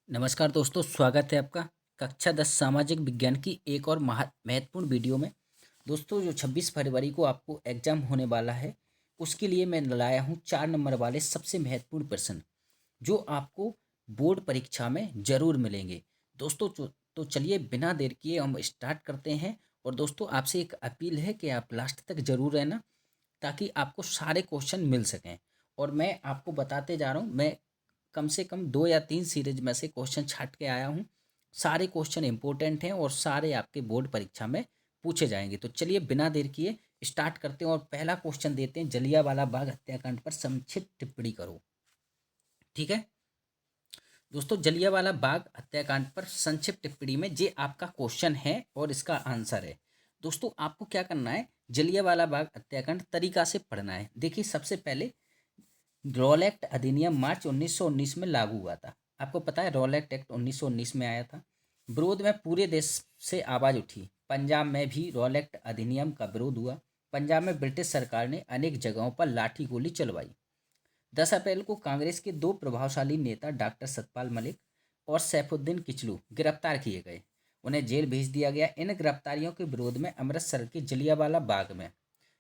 नमस्कार दोस्तों, स्वागत है आपका कक्षा 10 सामाजिक विज्ञान की एक और महत्वपूर्ण वीडियो में। दोस्तों, जो 26 फरवरी को आपको एग्जाम होने वाला है, उसके लिए मैं लाया हूँ 4 नंबर वाले सबसे महत्वपूर्ण प्रश्न जो आपको बोर्ड परीक्षा में जरूर मिलेंगे। दोस्तों, तो चलिए बिना देर किए हम स्टार्ट करते हैं। और दोस्तों, आपसे एक अपील है कि आप लास्ट तक जरूर रहना ताकि आपको सारे क्वेश्चन मिल सकें। और मैं आपको बताते जा रहा हूँ, मैं कम से कम 2 या 3 सीरीज में से क्वेश्चन छाट के आया हूँ। सारे क्वेश्चन इंपॉर्टेंट हैं और सारे आपके बोर्ड परीक्षा में पूछे जाएंगे। तो चलिए बिना देर किए स्टार्ट करते हैं और पहला क्वेश्चन देते हैं, जलियांवाला बाग हत्याकांड पर संक्षिप्त टिप्पणी करो। ठीक है दोस्तों, जलियांवाला बाग हत्याकांड पर संक्षिप्त टिप्पणी में ये आपका क्वेश्चन है और इसका आंसर है। दोस्तों, आपको क्या करना है, जलियांवाला बाग हत्याकांड तरीका से पढ़ना है। देखिए, सबसे पहले रॉल एक्ट अधिनियम मार्च 1919 में लागू हुआ था। आपको पता है रॉल एक्ट 1919 में आया था। विरोध में पूरे देश से आवाज उठी। पंजाब में भी रॉल एक्ट अधिनियम का विरोध हुआ। पंजाब में ब्रिटिश सरकार ने अनेक जगहों पर लाठी गोली चलवाई। 10 अप्रैल को कांग्रेस के दो प्रभावशाली नेता डॉक्टर सतपाल मलिक और सैफुद्दीन किचलू गिरफ्तार किए गए। उन्हें जेल भेज दिया गया। इन गिरफ्तारियों के विरोध में अमृतसर के जलियांवाला बाग में,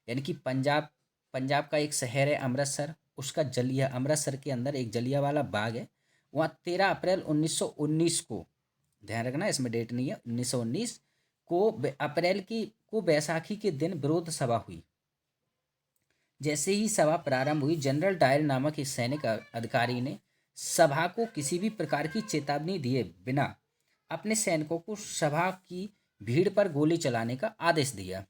यानी कि पंजाब पंजाब का एक शहर है अमृतसर, उसका जलिया अमृतसर के अंदर एक जलियांवाला बाग है। वहाँ 13 अप्रैल 1919 को, ध्यान रखना इसमें डेट नहीं है, 1919 को अप्रैल की को बैसाखी के दिन विरोध सभा हुई। जैसे ही सभा प्रारंभ हुई, जनरल डायर नामक एक सैनिक अधिकारी ने सभा को किसी भी प्रकार की चेतावनी दिए बिना अपने सैनिकों को सभा की भीड़ पर गोली चलाने का आदेश दिया।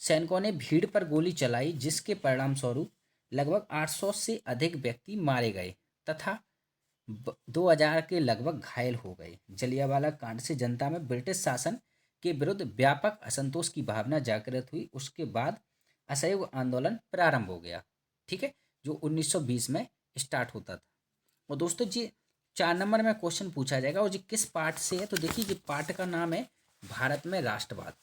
सैनिकों ने भीड़ पर गोली चलाई, जिसके परिणाम स्वरूप लगभग 800 से अधिक व्यक्ति मारे गए तथा 2000 के लगभग घायल हो गए। जलियांवाला कांड से जनता में ब्रिटिश शासन के विरुद्ध व्यापक असंतोष की भावना जागृत हुई। उसके बाद असहयोग आंदोलन प्रारंभ हो गया। ठीक है, जो 1920 में स्टार्ट होता था। और दोस्तों जी, 4 नंबर में क्वेश्चन पूछा जाएगा और जी किस पार्ट से है, तो देखिए ये पार्ट का नाम है भारत में राष्ट्रवाद।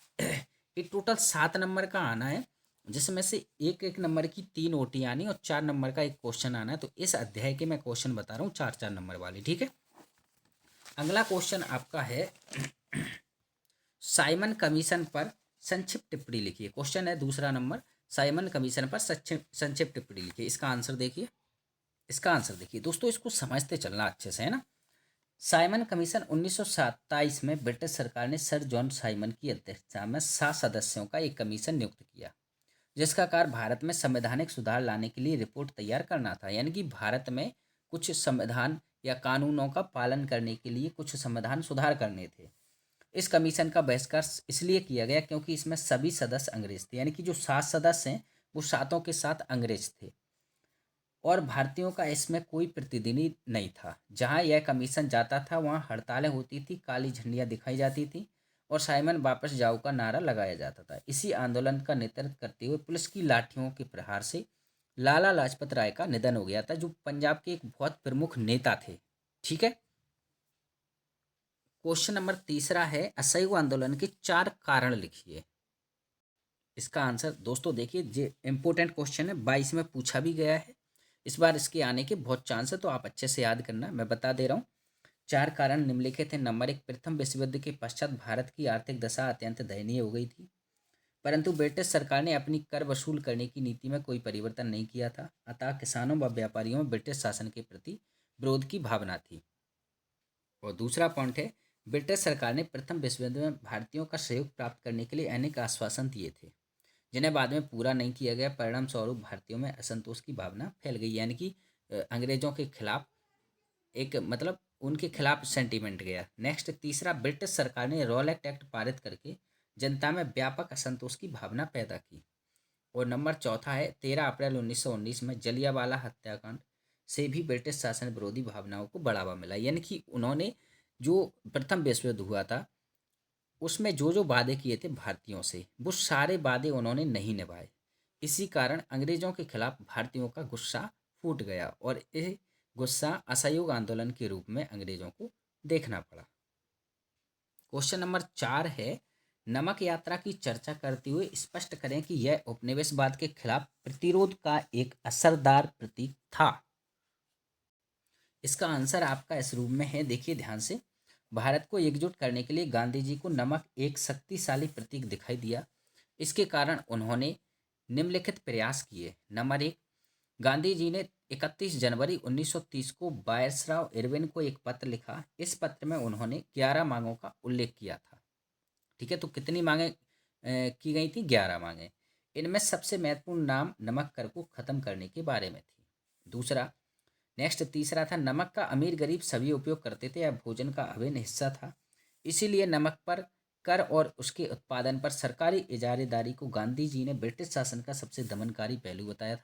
ये टोटल 7 नंबर का आना है, जिसमें से एक एक नंबर की 3 ओटी आनी और 4 नंबर का एक क्वेश्चन आना है। तो इस अध्याय के मैं क्वेश्चन बता रहा हूँ, 4 4 नंबर वाले। ठीक है, अगला क्वेश्चन आपका है, साइमन कमीशन पर संक्षिप्त टिप्पणी लिखिए। क्वेश्चन है दूसरा नंबर, साइमन कमीशन पर संक्षिप्त टिप्पणी लिखिए। इसका आंसर देखिए, दोस्तों, इसको समझते चलना अच्छे से, है ना। साइमन कमीशन 1927 में ब्रिटिश सरकार ने सर जॉन साइमन की अध्यक्षता में 7 सदस्यों का एक कमीशन नियुक्त किया, जिसका कार्य भारत में संवैधानिक सुधार लाने के लिए रिपोर्ट तैयार करना था। यानी कि भारत में कुछ संविधान या कानूनों का पालन करने के लिए कुछ संविधान सुधार करने थे। इस कमीशन का बहिष्कार इसलिए किया गया क्योंकि इसमें सभी सदस्य अंग्रेज थे। यानी कि जो 7 सदस्य हैं वो सातों के साथ अंग्रेज थे और भारतीयों का इसमें कोई प्रतिनिधि नहीं था। जहां यह कमीशन जाता था वहां हड़तालें होती थी, काली झंडियां दिखाई जाती थी और साइमन वापस जाओ का नारा लगाया जाता था। इसी आंदोलन का नेतृत्व करते हुए पुलिस की लाठियों के प्रहार से लाला लाजपत राय का निधन हो गया था, जो पंजाब के एक बहुत प्रमुख नेता थे। ठीक है, क्वेश्चन नंबर तीसरा है, असहयोग आंदोलन के 4 कारण लिखिए। इसका आंसर दोस्तों देखिए, ये इंपॉर्टेंट क्वेश्चन है, 22 में पूछा भी गया है। इस बार इसके आने के बहुत चांस है, तो आप अच्छे से याद करना। मैं बता दे रहा हूँ, 4 कारण निम्नलिखित हैं। नंबर 1, प्रथम विश्व युद्ध के पश्चात भारत की आर्थिक दशा अत्यंत दयनीय हो गई थी, परंतु ब्रिटिश सरकार ने अपनी कर वसूल करने की नीति में कोई परिवर्तन नहीं किया था। अतः किसानों व व्यापारियों में ब्रिटिश शासन के प्रति विरोध की भावना थी। और दूसरा पॉइंट है, ब्रिटिश सरकार ने प्रथम विश्व युद्ध में भारतीयों का सहयोग प्राप्त करने के लिए अनेक आश्वासन दिए थे, जिन्हें बाद में पूरा नहीं किया गया। परिणाम स्वरूप भारतीयों में असंतोष की भावना फैल गई। यानी कि अंग्रेजों के खिलाफ एक मतलब उनके खिलाफ सेंटीमेंट गया। नेक्स्ट, तीसरा, ब्रिटिश सरकार ने रॉलेट एक्ट पारित करके जनता में व्यापक असंतोष की भावना पैदा की। और नंबर चौथा है, 13 अप्रैल 1919 में जलियांवाला हत्याकांड से भी ब्रिटिश शासन विरोधी भावनाओं को बढ़ावा मिला। यानी कि उन्होंने जो प्रथम विश्व युद्ध हुआ था उसमें जो जो वादे किए थे भारतीयों से, वो सारे वादे उन्होंने नहीं निभाए। इसी कारण अंग्रेजों के खिलाफ भारतीयों का गुस्सा फूट गया और यह गुस्सा असहयोग आंदोलन के रूप में अंग्रेजों को देखना पड़ा। क्वेश्चन नंबर 4 है, नमक यात्रा की चर्चा करते हुए स्पष्ट करें कि यह उपनिवेशवाद के खिलाफ प्रतिरोध का एक असरदार प्रतीक था। इसका आंसर आपका इस रूप में है, देखिए ध्यान से। भारत को एकजुट करने के लिए गांधी जी को नमक एक शक्तिशाली प्रतीक दिखाई दिया। इसके कारण उन्होंने निम्नलिखित प्रयास किए। नंबर एक, गांधी जी ने 31 जनवरी 1930 को वायसराय इरविन को एक पत्र लिखा। इस पत्र में उन्होंने 11 मांगों का उल्लेख किया था। ठीक है, तो कितनी मांगे की गई थी? 11 मांगे। इनमें सबसे महत्वपूर्ण नाम नमक कर को खत्म करने के बारे में थी। दूसरा, नेक्स्ट तीसरा था, नमक का अमीर गरीब सभी उपयोग करते थे, यह भोजन का अभिन्न हिस्सा था। इसीलिए नमक पर कर और उसके उत्पादन पर सरकारी इजारेदारी को गांधी जी ने ब्रिटिश शासन का सबसे दमनकारी पहलू बताया था।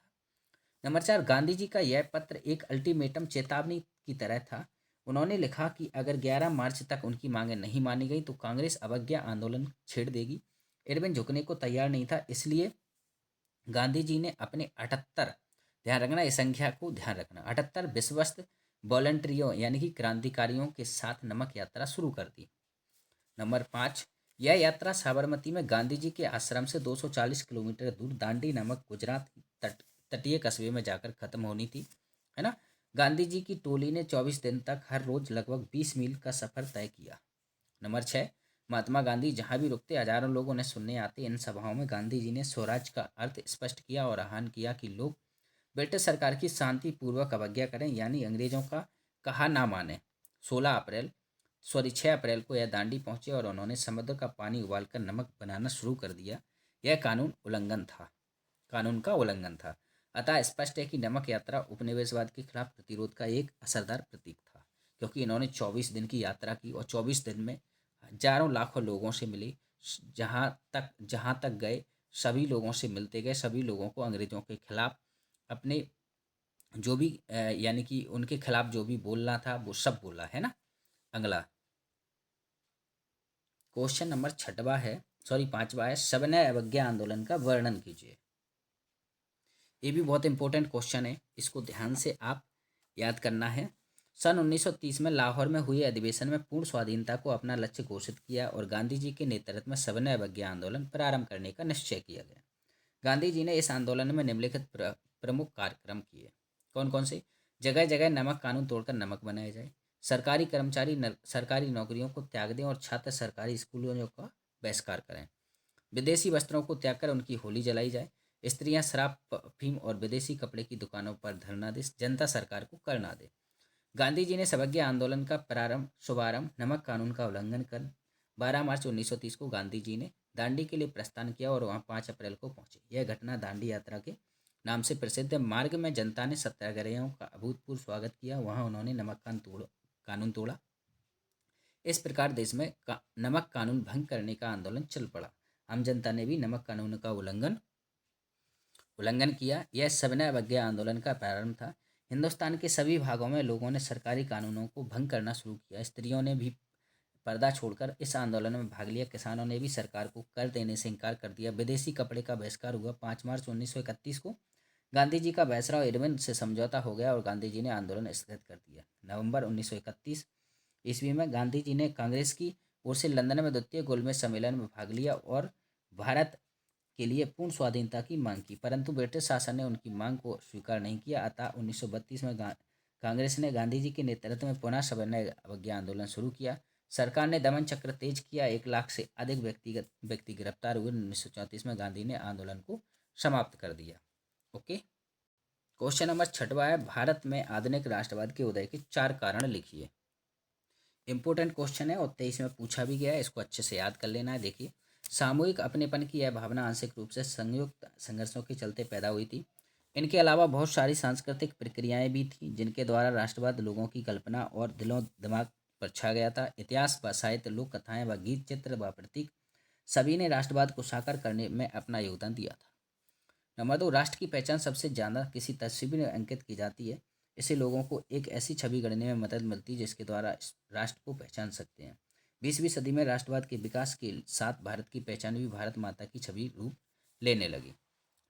नंबर चार, गांधी जी का यह पत्र एक अल्टीमेटम चेतावनी की तरह था। उन्होंने लिखा कि अगर 11 मार्च तक उनकी मांगें नहीं मानी गई तो कांग्रेस अवज्ञा आंदोलन छेड़ देगी। इरविन झुकने को तैयार नहीं था, इसलिए गांधी जी ने अपने 78, ध्यान रखना इस संख्या को ध्यान रखना, 78 विश्वस्त वॉलंटियरों यानी कि क्रांतिकारियों के साथ नमक यात्रा शुरू कर दी। नंबर पाँच, यह यात्रा साबरमती में गांधी जी के आश्रम से 240 किलोमीटर दूर दांडी नामक गुजरात तटीय कस्बे में जाकर खत्म होनी थी, है ना। गांधी जी की टोली ने 24 दिन तक हर रोज लगभग 20 मील का सफर तय किया। नंबर छः, महात्मा गांधी जहाँ भी रुकते हजारों लोग उन्हें सुनने आते। इन सभाओं में गांधी जी ने स्वराज का अर्थ स्पष्ट किया और आह्वान किया कि लोग ब्रिटिश सरकार की शांतिपूर्वक अवज्ञा करें, यानी अंग्रेजों का कहा ना माने। 6 अप्रैल को यह दांडी पहुंचे और उन्होंने समुद्र का पानी उबालकर नमक बनाना शुरू कर दिया। यह कानून का उल्लंघन था। अतः स्पष्ट है कि नमक यात्रा उपनिवेशवाद के खिलाफ प्रतिरोध का एक असरदार प्रतीक था, क्योंकि इन्होंने 24 दिन की यात्रा की और 24 दिन में हजारों लाखों लोगों से मिले। जहाँ तक गए सभी लोगों से मिलते गए, सभी लोगों को अंग्रेजों के खिलाफ अपने जो भी यानी कि उनके खिलाफ जो भी बोलना था वो सब बोला, है ना। अगला क्वेश्चन नंबर पांचवा है, सविनय अवज्ञा आंदोलन का वर्णन कीजिए। ये भी बहुत इंपॉर्टेंट क्वेश्चन है, इसको ध्यान से आप याद करना है। सन 1930 में लाहौर में हुए अधिवेशन में पूर्ण स्वाधीनता को अपना लक्ष्य घोषित किया और गांधी जी के नेतृत्व में सविनय अवज्ञा आंदोलन प्रारंभ करने का निश्चय किया गया। गांधी जी ने इस आंदोलन में निम्नलिखित प्रमुख कार्यक्रम किए। कौन कौन से? जगह जगह नमक कानून तोड़कर नमक बनाया जाए, सरकारी कर्मचारी सरकारी नौकरियों को त्याग दें और छात्र सरकारी स्कूलों का बहिष्कार करें, विदेशी वस्त्रों को त्याग कर उनकी होली जलाई जाए, स्त्रियां शराब अफीम और विदेशी कपड़े की दुकानों पर धरना दे, जनता सरकार को कर ना दे। गांधी जी ने सवज्ञा आंदोलन का शुभारंभ नमक कानून का उल्लंघन कर 12 मार्च 1930 को गांधी जी ने दांडी के लिए प्रस्थान किया और वहां 5 अप्रैल को पहुंचे। यह घटना दांडी यात्रा के नाम से प्रसिद्ध है। मार्ग में जनता ने सत्याग्रहियों का अभूतपूर्व स्वागत किया, वहां उन्होंने कानून तोड़ा। इस प्रकार देश में नमक कानून भंग करने का आंदोलन चल पड़ा। आम जनता ने भी नमक कानून का उल्लंघन किया। यह सविनय अवज्ञा आंदोलन का प्रारंभ था। हिंदुस्तान के सभी भागों में लोगों ने सरकारी कानूनों को भंग करना शुरू किया। स्त्रियों ने भी पर्दा छोड़कर इस आंदोलन में भाग लिया। किसानों ने भी सरकार को कर देने से इनकार कर दिया। विदेशी कपड़े का बहिष्कार हुआ। 5 मार्च 1931 को गांधी जी का वायसराय इरविन से समझौता हो गया और गांधी जी ने आंदोलन स्थगित कर दिया। नवंबर 1931 ईस्वी में गांधी जी ने कांग्रेस की ओर से लंदन में द्वितीय गोलमेज सम्मेलन में भाग लिया और भारत के लिए पूर्ण स्वाधीनता की मांग की, परंतु ब्रिटिश शासन ने उनकी मांग को स्वीकार नहीं किया। अतः 1932 में कांग्रेस ने गांधी जी के नेतृत्व में पुनः सविनय अवज्ञा आंदोलन शुरू किया। सरकार ने दमन चक्र तेज किया। 1 लाख से अधिक व्यक्ति गिरफ्तार हुए। 1934 में गांधी ने आंदोलन को समाप्त कर दिया। ओके, क्वेश्चन नंबर 6 है, भारत में आधुनिक राष्ट्रवाद के उदय के 4 कारण लिखिए। इंपॉर्टेंट क्वेश्चन है और 23 में पूछा भी गया है, इसको अच्छे से याद कर लेना है। देखिए, सामूहिक अपनेपन की यह भावना आंशिक रूप से संयुक्त संघर्षों के चलते पैदा हुई थी। इनके अलावा बहुत सारी सांस्कृतिक प्रक्रियाएं भी थीं जिनके द्वारा राष्ट्रवाद लोगों की कल्पना और दिलों दिमाग पर छा गया था। इतिहास व साहित्य, लोक कथाएं व गीत, चित्र व प्रतीक सभी ने राष्ट्रवाद को साकार करने में अपना योगदान दिया था। नंबर 2, राष्ट्र की पहचान सबसे ज़्यादा किसी तस्वीर में अंकित की जाती है। इससे लोगों को एक ऐसी छवि गढ़ने में मदद मिलती है जिसके द्वारा इस राष्ट्र को पहचान सकते हैं। 20वीं सदी में राष्ट्रवाद के विकास के साथ भारत की पहचान भी भारत माता की छवि रूप लेने लगी।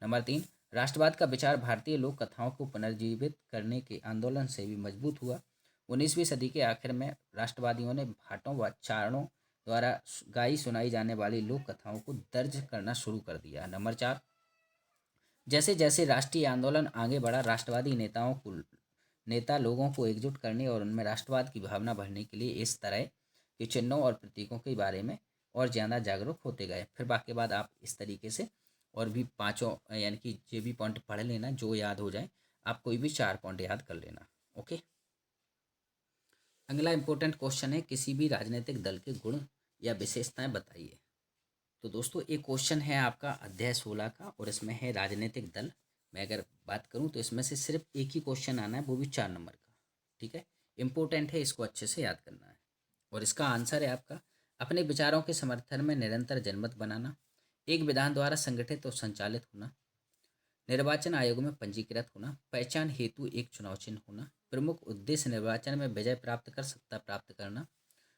नंबर 3, राष्ट्रवाद का विचार भारतीय लोक कथाओं को पुनर्जीवित करने के आंदोलन से भी मजबूत हुआ। 19वीं सदी के आखिर में राष्ट्रवादियों ने भाटों व चारणों द्वारा गाई सुनाई जाने वाली लोक कथाओं को दर्ज करना शुरू कर दिया। नंबर 4, जैसे जैसे राष्ट्रीय आंदोलन आगे बढ़ा, राष्ट्रवादी नेताओं को नेता लोगों को एकजुट करने और उनमें राष्ट्रवाद की भावना भरने के लिए इस तरह के चिन्हों और प्रतीकों के बारे में और ज़्यादा जागरूक होते गए। फिर बाकी बाद आप इस तरीके से और भी पाँचों यानी कि जो भी पॉइंट पढ़ लेना, जो याद हो जाए। आप कोई भी 4 पॉइंट याद कर लेना। ओके। अगला इंपॉर्टेंट क्वेश्चन है, किसी भी राजनीतिक दल के गुण या विशेषताएं बताइए। तो दोस्तों एक क्वेश्चन है आपका अध्याय 16 का और इसमें है राजनीतिक दल। मैं अगर बात करूं तो इसमें से सिर्फ एक ही क्वेश्चन आना है, वो भी 4 नंबर का। ठीक है, इंपॉर्टेंट है, इसको अच्छे से याद करना है। और इसका आंसर है आपका, अपने विचारों के समर्थन में निरंतर जनमत बनाना, एक विधान द्वारा संगठित और संचालित होना, निर्वाचन आयोग में पंजीकृत होना, पहचान हेतु एक चुनाव चिन्ह होना, प्रमुख उद्देश्य निर्वाचन में विजय प्राप्त कर सत्ता प्राप्त करना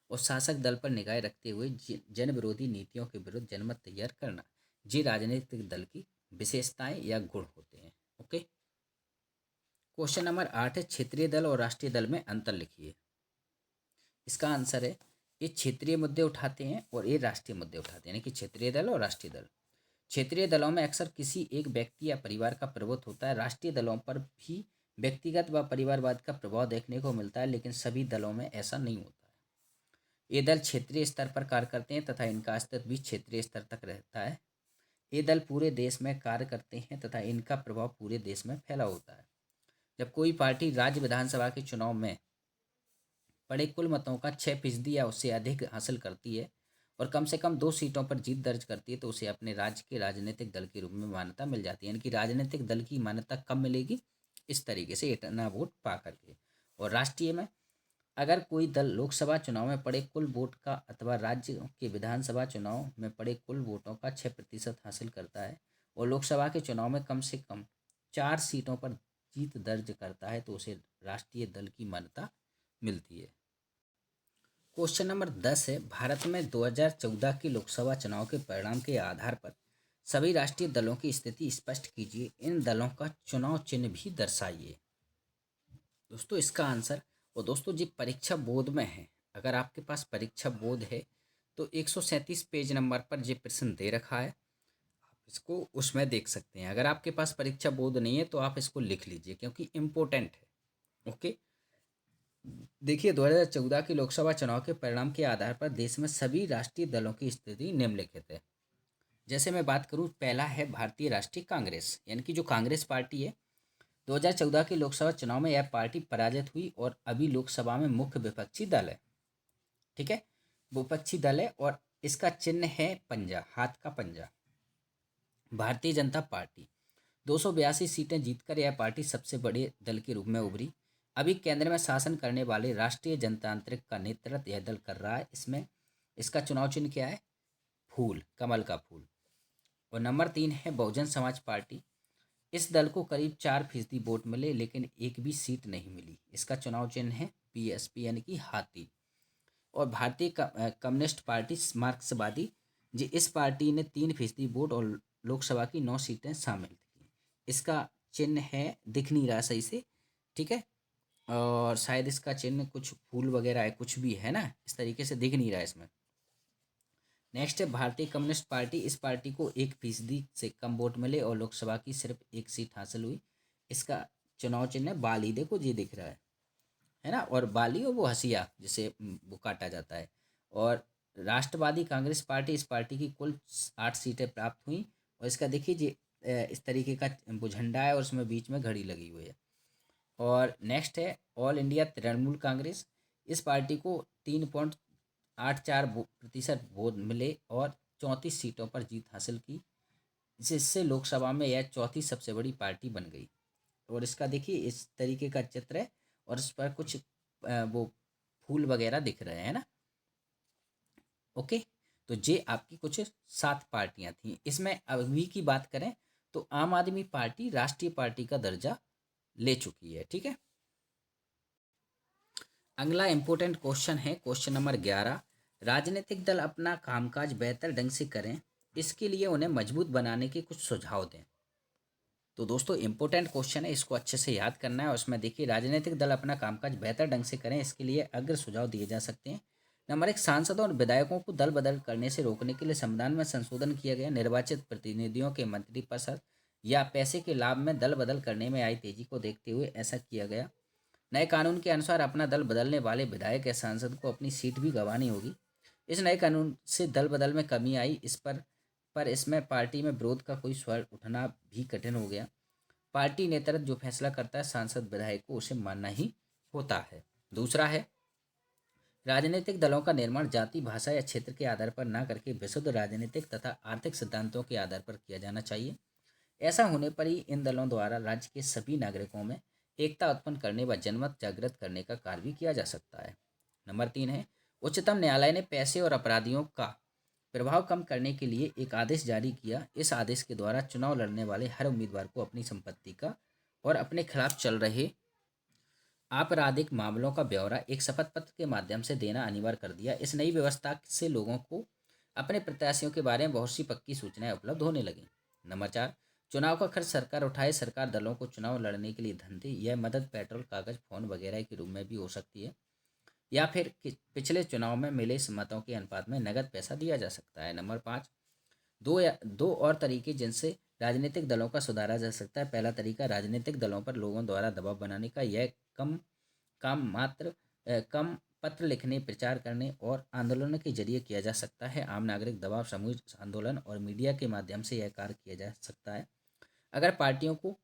और शासक दल पर निगाह रखते हुए जन विरोधी नीतियों के विरुद्ध जनमत तैयार करना। ये राजनीतिक दल की विशेषताएं या गुण होते हैं। ओके। क्वेश्चन नंबर 8 है, क्षेत्रीय दल और राष्ट्रीय दल में अंतर लिखिए। इसका आंसर है, ये क्षेत्रीय मुद्दे उठाते हैं और ये राष्ट्रीय मुद्दे उठाते हैं, यानी कि क्षेत्रीय दल और राष्ट्रीय दल। क्षेत्रीय दलों में अक्सर किसी एक व्यक्ति या परिवार का प्रभुत्व होता है। राष्ट्रीय दलों पर भी व्यक्तिगत व परिवारवाद का प्रभाव देखने को मिलता है, लेकिन सभी दलों में ऐसा नहीं होता है। ये दल क्षेत्रीय स्तर पर कार्य करते हैं तथा इनका अस्तित्व भी क्षेत्रीय स्तर तक रहता है। ये दल पूरे देश में कार्य करते हैं तथा इनका प्रभाव पूरे देश में फैला होता है। जब कोई पार्टी राज्य विधानसभा के चुनाव में पड़े कुल मतों का 6% या उससे अधिक हासिल करती है और कम से कम 2 सीटों पर जीत दर्ज करती है, तो उसे अपने राज्य के राजनीतिक दल के रूप में मान्यता मिल जाती है। यानी कि राजनीतिक दल की मान्यता कब मिलेगी? इस तरीके से, इतना वोट पा करके। और राष्ट्रीय में, अगर कोई दल लोकसभा चुनाव में पड़े कुल वोट का अथवा राज्य के विधानसभा चुनाव में पड़े कुल वोटों का 6% हासिल करता है और लोकसभा के चुनाव में कम से कम 4 सीटों पर जीत दर्ज करता है, तो उसे राष्ट्रीय दल की मान्यता मिलती है। क्वेश्चन नंबर 10 है, भारत में 2014 के लोकसभा चुनाव के परिणाम के आधार पर सभी राष्ट्रीय दलों की स्थिति स्पष्ट कीजिए। इन दलों का चुनाव चिन्ह भी दर्शाइए। दोस्तों इसका आंसर, और दोस्तों जी परीक्षा बोर्ड में है, अगर आपके पास परीक्षा बोर्ड है तो 137 पेज नंबर पर ये प्रश्न दे रखा है, आप इसको उसमें देख सकते हैं। अगर आपके पास परीक्षा बोर्ड नहीं है तो आप इसको लिख लीजिए, क्योंकि इम्पोर्टेंट है। ओके। देखिए, 2014 के लोकसभा चुनाव के परिणाम के आधार पर देश में सभी राष्ट्रीय दलों की स्थिति निम्नलिखित है। जैसे मैं बात करूं, पहला है भारतीय राष्ट्रीय कांग्रेस, यानी कि जो कांग्रेस पार्टी है, 2014 के लोकसभा चुनाव में यह पार्टी पराजित हुई और अभी लोकसभा में मुख्य विपक्षी दल है। ठीक है, विपक्षी दल है और इसका चिन्ह है पंजा, हाथ का पंजा। भारतीय जनता पार्टी 282 सीटें जीतकर यह पार्टी सबसे बड़े दल के रूप में उभरी। अभी केंद्र में शासन करने वाले राष्ट्रीय जनतांत्रिक का नेतृत्व यह दल कर रहा है। इसमें इसका चुनाव चिन्ह क्या है? फूल, कमल का फूल। और नंबर 3 है बहुजन समाज पार्टी। इस दल को करीब 4% वोट मिले, लेकिन एक भी सीट नहीं मिली। इसका चुनाव चिन्ह है PSP, यानी कि हाथी। और भारतीय कम्युनिस्ट पार्टी मार्क्सवादी जी, इस पार्टी ने 3% वोट और लोकसभा की 9 सीटें शामिल थी। इसका चिन्ह है, दिख नहीं रहा सही से, ठीक है, और शायद इसका चिन्ह कुछ फूल वगैरह है, कुछ भी है ना, इस तरीके से दिख नहीं रहा है इसमें। नेक्स्ट है भारतीय कम्युनिस्ट पार्टी। इस पार्टी को 1% से कम वोट मिले और लोकसभा की सिर्फ 1 सीट हासिल हुई। इसका चुनाव चिन्ह है बाली, देखो ये दिख रहा है ना, और बाली और वो हसिया जिसे वो काटा जाता है। और राष्ट्रवादी कांग्रेस पार्टी, इस पार्टी की कुल 8 सीटें प्राप्त हुई और इसका देखिए जी इस तरीके का वो झंडा है और उसमें बीच में घड़ी लगी हुई है। और नेक्स्ट है ऑल इंडिया तृणमूल कांग्रेस। इस पार्टी को 3.84% वोट मिले और 34 सीटों पर जीत हासिल की, जिससे लोकसभा में यह चौथी सबसे बड़ी पार्टी बन गई। और इसका देखिए इस तरीके का चित्र है और इस पर कुछ वो फूल वगैरह दिख रहे हैं ना। ओके, तो ये आपकी कुछ 7 पार्टियां थी। इसमें अभी की बात करें तो आम आदमी पार्टी राष्ट्रीय पार्टी का दर्जा ले चुकी है। ठीक है, अगला इंपॉर्टेंट क्वेश्चन है क्वेश्चन नंबर 11। राजनीतिक दल अपना कामकाज बेहतर ढंग से करें, इसके लिए उन्हें मजबूत बनाने के कुछ सुझाव दें। तो दोस्तों इंपॉर्टेंट क्वेश्चन है, इसको अच्छे से याद करना है। और उसमें देखिए, राजनीतिक दल अपना कामकाज बेहतर ढंग से करें, इसके लिए अग्र सुझाव दिए जा सकते हैं। नंबर 1, सांसदों और विधायकों को दल बदल करने से रोकने के लिए संविधान में संशोधन किया गया। निर्वाचित प्रतिनिधियों के मंत्रिपरिषद या पैसे के लाभ में दल बदल करने में आई तेजी को देखते हुए ऐसा किया गया। नए कानून के अनुसार अपना दल बदलने वाले विधायक या सांसद को अपनी सीट भी गंवानी होगी। इस नए कानून से दल बदल में कमी आई, इस पर इसमें पार्टी में विरोध का कोई स्वर उठना भी कठिन हो गया। पार्टी नेतृत्व जो फैसला करता है सांसद विधायक को उसे मानना ही होता है। दूसरा है, राजनीतिक दलों का निर्माण जाति, भाषा या क्षेत्र के आधार पर न करके विशुद्ध राजनीतिक तथा आर्थिक सिद्धांतों के आधार पर किया जाना चाहिए। ऐसा होने पर ही इन दलों द्वारा राज्य के सभी नागरिकों में एकता उत्पन्न करने व जनमत जागृत करने का कार्य भी किया जा सकता है। नंबर 3 है, उच्चतम न्यायालय ने पैसे और अपराधियों का प्रभाव कम करने के लिए एक आदेश जारी किया। इस आदेश के द्वारा चुनाव लड़ने वाले हर उम्मीदवार को अपनी संपत्ति का और अपने खिलाफ चल रहे आपराधिक मामलों का ब्यौरा एक शपथ पत्र के माध्यम से देना अनिवार्य कर दिया। इस नई व्यवस्था से लोगों को अपने प्रत्याशियों के बारे में बहुत सी पक्की सूचनाएं उपलब्ध होने लगी। नंबर 4, चुनाव का खर्च सरकार उठाए। सरकार दलों को चुनाव लड़ने के लिए धन दे। यह मदद पेट्रोल, कागज, फोन वगैरह के रूप में भी हो सकती है, या फिर पिछले चुनाव में मिले मतों के अनुपात में नगद पैसा दिया जा सकता है। नंबर 5, दो और तरीके जिनसे राजनीतिक दलों का सुधारा जा सकता है। पहला तरीका, राजनीतिक दलों पर लोगों द्वारा दबाव बनाने का। यह कम पत्र लिखने, प्रचार करने और आंदोलन के जरिए किया जा सकता है। आम नागरिक दबाव, सामूहिक आंदोलन और मीडिया के माध्यम से यह कार्य किया जा सकता है। अगर पार्टियों को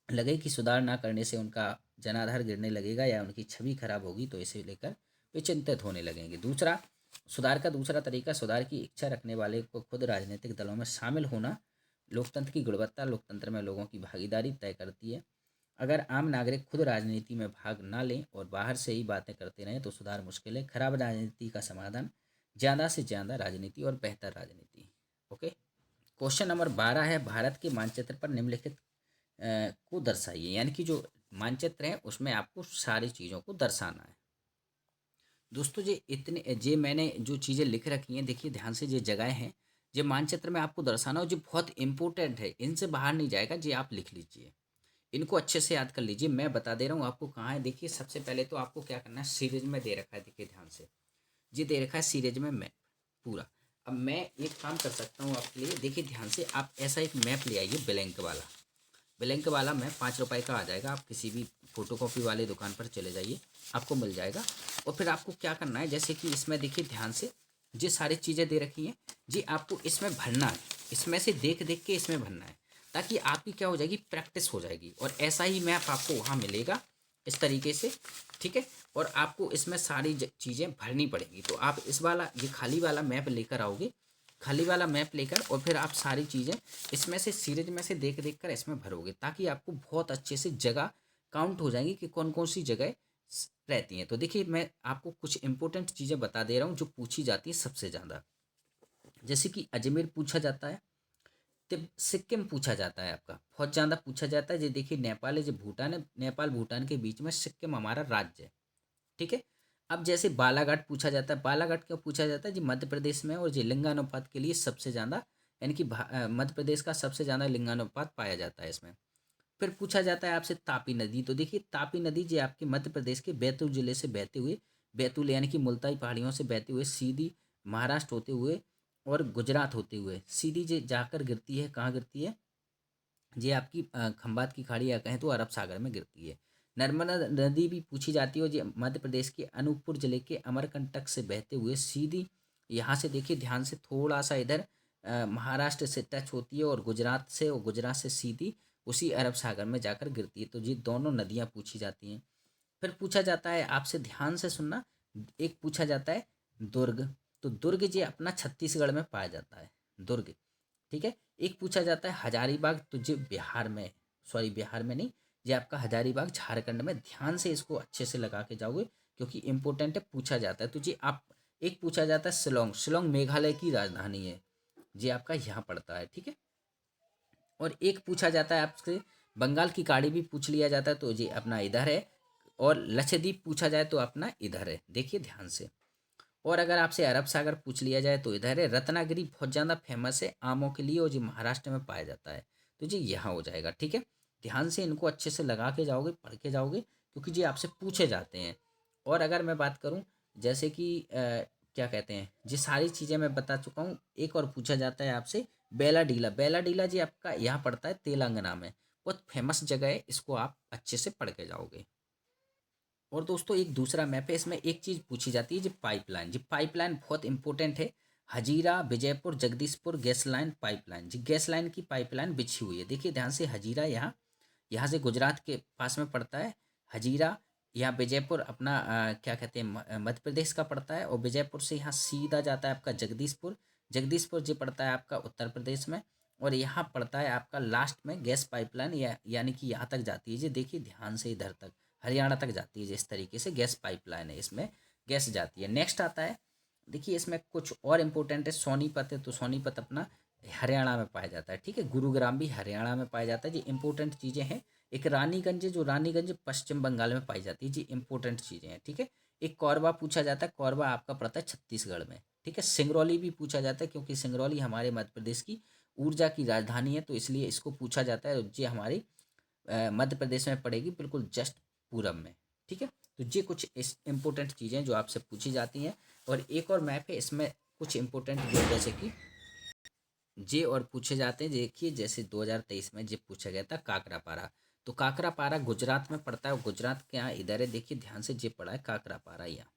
लगे कि सुधार ना करने से उनका जनाधार गिरने लगेगा या उनकी छवि खराब होगी तो इसे लेकर वे चिंतित होने लगेंगे। दूसरा, सुधार का दूसरा तरीका, सुधार की इच्छा रखने वाले को खुद राजनीतिक दलों में शामिल होना। लोकतंत्र की गुणवत्ता लोकतंत्र में लोगों की भागीदारी तय करती है। अगर आम नागरिक खुद राजनीति में भाग ना लें और बाहर से ही बातें करते रहें तो सुधार मुश्किल है। खराब राजनीति का समाधान ज़्यादा से ज़्यादा राजनीति और बेहतर राजनीति। ओके। क्वेश्चन नंबर 12 है, भारत के मानचित्र पर निम्नलिखित को दर्शाइए। यानी कि जो मानचित्र है उसमें आपको सारी चीज़ों को दर्शाना है। दोस्तों जे मैंने जो चीज़ें लिख रखी हैं, देखिए ध्यान से, ये जगह हैं जो मानचित्र में आपको दर्शाना हो, जो बहुत इंपॉर्टेंट है, इनसे बाहर नहीं जाएगा। जी आप लिख लीजिए, इनको अच्छे से याद कर लीजिए। मैं बता दे रहा हूँ आपको कहाँ है। देखिए सबसे पहले तो आपको क्या करना है, सीरीज में दे रखा है, देखिए ध्यान से, ये दे रखा है सीरीज में मैप पूरा। अब मैं एक काम कर सकता हूँ आपके लिए, देखिए ध्यान से, आप ऐसा एक मैप ले आइए, ब्लैंक वाला मैप 5 रुपए का आ जाएगा। आप किसी भी फोटोकॉपी वाले दुकान पर चले जाइए, आपको मिल जाएगा। और फिर आपको क्या करना है, जैसे कि इसमें देखिए ध्यान से, ये सारी चीज़ें दे रखी हैं जी, आपको इसमें भरना है, इसमें से देख देख के इसमें भरना है, ताकि आपकी क्या हो जाएगी, प्रैक्टिस हो जाएगी। और ऐसा ही मैप आपको वहाँ मिलेगा इस तरीके से, ठीक है। और आपको इसमें सारी चीज़ें भरनी पड़ेंगी। तो आप इस वाला, ये खाली वाला मैप लेकर आओगे, खाली वाला मैप लेकर, और फिर आप सारी चीज़ें इसमें से सीरीज में से देख देख कर इसमें भरोगे, ताकि आपको बहुत अच्छे से जगह काउंट हो जाएंगी कि कौन कौन सी जगह रहती हैं। तो देखिए मैं आपको कुछ इंपॉर्टेंट चीज़ें बता दे रहा हूँ जो पूछी जाती है सबसे ज़्यादा। जैसे कि अजमेर पूछा जाता है, सिक्किम पूछा जाता है, आपका बहुत ज़्यादा पूछा जाता है। ये देखिए नेपाल है, जो भूटान है, नेपाल भूटान के बीच में सिक्किम हमारा राज्य है, ठीक है। अब जैसे बालाघाट पूछा जाता है, बालाघाट क्यों पूछा जाता है जी, मध्य प्रदेश में, और ये लिंगानुपात के लिए सबसे ज़्यादा, यानी कि मध्य प्रदेश का सबसे ज़्यादा लिंगानुपात पाया जाता है इसमें। फिर पूछा जाता है आपसे तापी नदी, तो देखिए तापी नदी जी आपके मध्य प्रदेश के बैतूल जिले से बहते हुए, बैतूल यानी कि मुल्ताई पहाड़ियों से बहते हुए सीधी महाराष्ट्र होते हुए और गुजरात होते हुए सीधी जे जाकर गिरती है, कहाँ गिरती है, ये आपकी खंबात की खाड़ी या कहें तो अरब सागर में गिरती है। नर्मदा नदी भी पूछी जाती है, जो मध्य प्रदेश के अनूपपुर जिले के अमरकंटक से बहते हुए सीधी यहाँ से, देखिए ध्यान से, थोड़ा सा इधर महाराष्ट्र से टच होती है और गुजरात से, और गुजरात से सीधी उसी अरब सागर में जाकर गिरती है। तो ये दोनों नदियाँ पूछी जाती हैं। फिर पूछा जाता है आपसे, ध्यान से सुनना, एक पूछा जाता है दुर्ग, तो दुर्ग जी अपना छत्तीसगढ़ में पाया जाता है, दुर्ग, ठीक है। एक पूछा जाता है हजारीबाग, तो ये बिहार में, सॉरी बिहार में नहीं, ये आपका हजारीबाग झारखंड में। ध्यान से इसको अच्छे से लगा के जाओगे क्योंकि इंपॉर्टेंट है, पूछा जाता है। तो जी आप, एक पूछा जाता है शिलोंग, शिलोंग मेघालय की राजधानी है, ये आपका यहाँ पड़ता है, ठीक है। और एक पूछा जाता है आपसे, बंगाल की खाड़ी भी पूछ लिया जाता है, तो ये अपना इधर है। और लक्षद्वीप पूछा जाए तो अपना इधर है, देखिए ध्यान से। और अगर आपसे अरब सागर पूछ लिया जाए तो इधर है। रत्नागिरी बहुत ज़्यादा फेमस है आमों के लिए और जो महाराष्ट्र में पाया जाता है, तो जी यहाँ हो जाएगा, ठीक है। ध्यान से इनको अच्छे से लगा के जाओगे, पढ़ के जाओगे, क्योंकि जी आपसे पूछे जाते हैं। और अगर मैं बात करूँ, जैसे कि क्या कहते हैं, ये सारी चीज़ें मैं बता चुका हूँ। एक और पूछा जाता है आपसे, बेलाडीला, बेलाडीला जी आपका यहाँ पड़ता है तेलंगाना में, बहुत फेमस जगह है, इसको आप अच्छे से पढ़ के जाओगे। और दोस्तों एक दूसरा मैप है, इसमें एक चीज़ पूछी जाती है जी पाइपलाइन। जी पाइपलाइन बहुत इंपॉर्टेंट है। Hazira Vijaypur Jagdishpur gas line pipeline, जी गैस लाइन की पाइपलाइन बिछी हुई है। देखिए ध्यान से, हजीरा यहाँ यहाँ से गुजरात के पास में पड़ता है। हजीरा यहाँ विजयपुर अपना क्या कहते हैं मध्य प्रदेश का पड़ता है। और विजयपुर से यहाँ सीधा जाता है आपका जगदीशपुर। जगदीशपुर जी पड़ता है आपका उत्तर प्रदेश में। और यहाँ पड़ता है आपका लास्ट में गैस पाइपलाइन, यानी कि यहाँ तक जाती है जी। देखिए ध्यान से इधर तक हरियाणा तक जाती है जी। इस तरीके से गैस पाइपलाइन है, इसमें गैस जाती है। नेक्स्ट आता है, देखिए इसमें कुछ और इम्पोर्टेंट है। सोनीपत है, तो सोनीपत अपना हरियाणा में पाया जाता है। ठीक है, गुरुग्राम भी हरियाणा में पाया जाता है जी। इंपॉर्टेंट चीज़ें हैं। एक रानीगंज है, जो रानीगंज पश्चिम बंगाल में पाई जाती है जी। इंपॉर्टेंट चीज़ें हैं। ठीक है, एक कोरबा पूछा जाता है, कोरबा आपका पड़ता है छत्तीसगढ़ में। ठीक है, सिंगरौली भी पूछा जाता है, क्योंकि सिंगरौली हमारे मध्य प्रदेश की ऊर्जा की राजधानी है, तो इसलिए इसको पूछा जाता है। ये हमारी मध्य प्रदेश में पड़ेगी, बिल्कुल जस्ट पूरब में। ठीक है, तो ये कुछ इस इंपॉर्टेंट चीज़ें जो आपसे पूछी जाती हैं। और एक और मैप है, इसमें कुछ इंपॉर्टेंट जैसे कि जे और पूछे जाते हैं। देखिए जैसे 2023 में जे पूछा गया था काकरापारा, तो काकरापारा गुजरात में पड़ता है। और गुजरात के यहाँ इधर है, देखिए ध्यान से, जे पड़ा है काकरापारा यहाँ।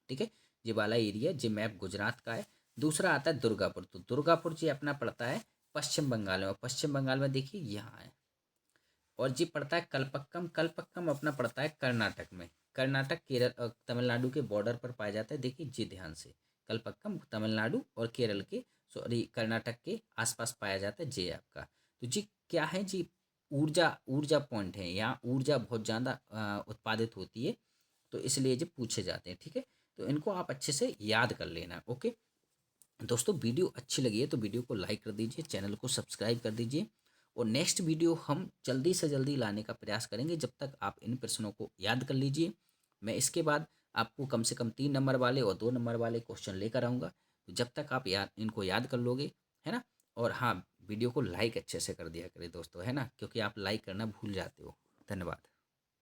ठीक है, ये वाला एरिया जे मैप गुजरात का है। दूसरा आता है दुर्गापुर, तो दुर्गापुर जी अपना पड़ता है पश्चिम बंगाल में। और पश्चिम बंगाल में देखिए यहाँ है। और जी पड़ता है कलपक्कम, कलपक्कम अपना पड़ता है कर्नाटक में। कर्नाटक केरल तमिलनाडु के बॉर्डर पर पाया जाता है। देखिए जी ध्यान से, कलपक्कम तमिलनाडु और केरल के, सॉरी कर्नाटक के आसपास पाया जाता है जे आपका। तो जी क्या है जी, ऊर्जा ऊर्जा पॉइंट है यहाँ, ऊर्जा बहुत ज़्यादा उत्पादित होती है, तो इसलिए जो पूछे जाते हैं। ठीक है, तो इनको आप अच्छे से याद कर लेना। ओके दोस्तों, वीडियो अच्छी लगी है तो वीडियो को लाइक कर दीजिए, चैनल को सब्सक्राइब कर दीजिए। और नेक्स्ट वीडियो हम जल्दी से जल्दी लाने का प्रयास करेंगे। जब तक आप इन प्रश्नों को याद कर लीजिए, मैं इसके बाद आपको कम से कम 3 नंबर वाले और 2 नंबर वाले क्वेश्चन लेकर आऊँगा। तो जब तक आप इनको याद कर लोगे, है ना। और हाँ, वीडियो को लाइक अच्छे से कर दिया करें दोस्तों, है ना, क्योंकि आप लाइक करना भूल जाते हो। धन्यवाद।